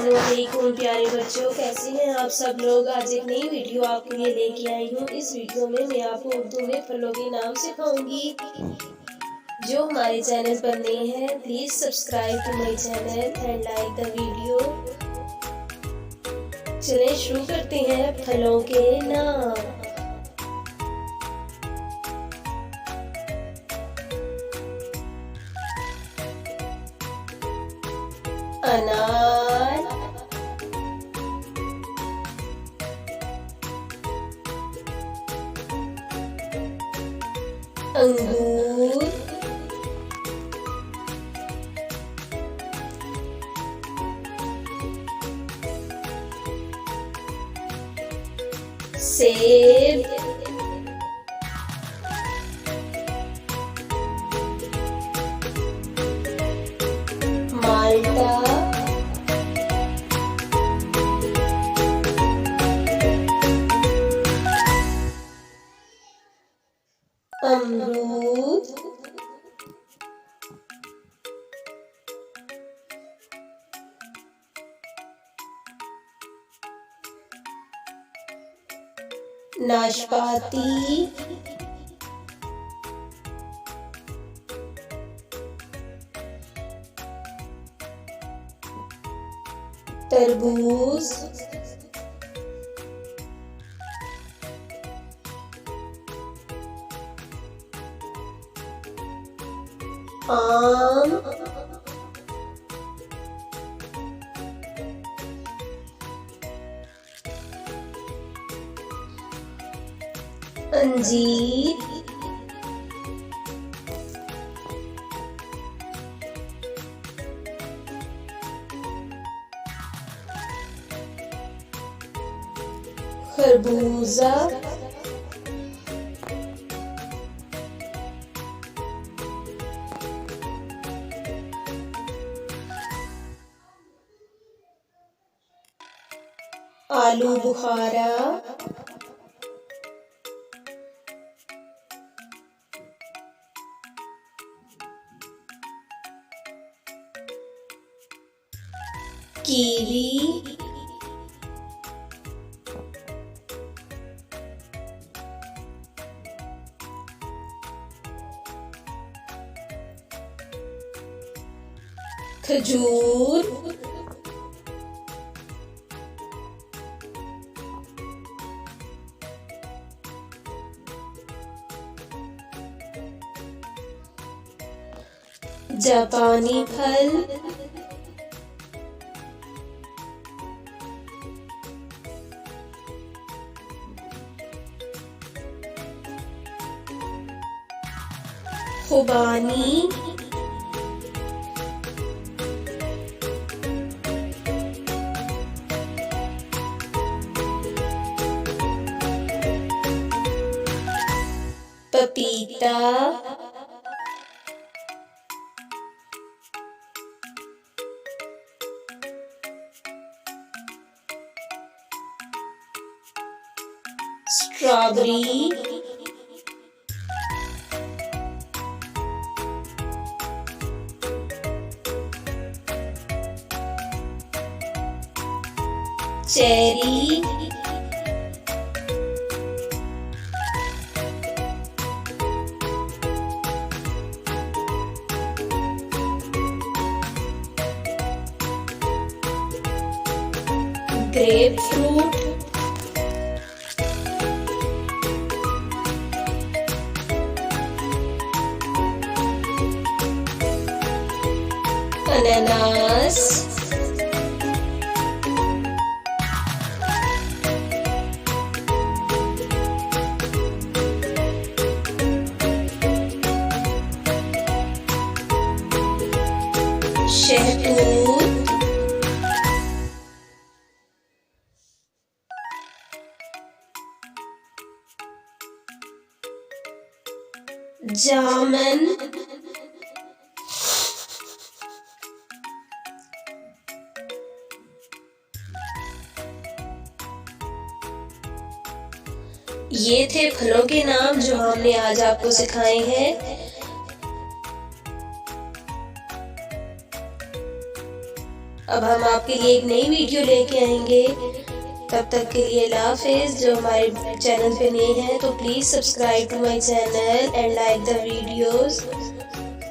अस्सलामुअलैकुम प्यारे बच्चों, कैसे हैं आप सब लोग। आज एक नई वीडियो आपके लिए लेके आई हूँ। इस वीडियो में मैं आपको उर्दू में फलों के नाम सिखाऊंगी। जो हमारे चैनल पर नए हैं, please subscribe to my channel and like the video. चलिए शुरू करते हैं फलों के नाम। अनार, अंगूर, सेब, माल्टा, अमरूद, नाशपाती, तरबूज, आम, अंजीर, खरबूजा, आलू बुखारा, कीवी, खजूर, जापानी फल, खुबानी, पपीता, स्ट्रॉबेरी, चेरी, ग्रेप फ्रूट, अनानास, शहतूत, जामुन, ये थे फलों के नाम जो हमने आज आपको सिखाए हैं। अब हम आपके लिए एक नई वीडियो लेके आएंगे। तब तक के लिए अल्लाह हाफिज़। जो हमारे चैनल पे नए हैं तो please subscribe to my channel and like the videos.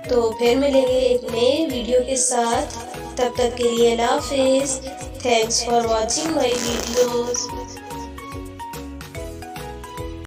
तो फिर मिलेंगे एक नए वीडियो के साथ। तब तक के लिए अल्लाह हाफिज़। Thanks for watching my videos.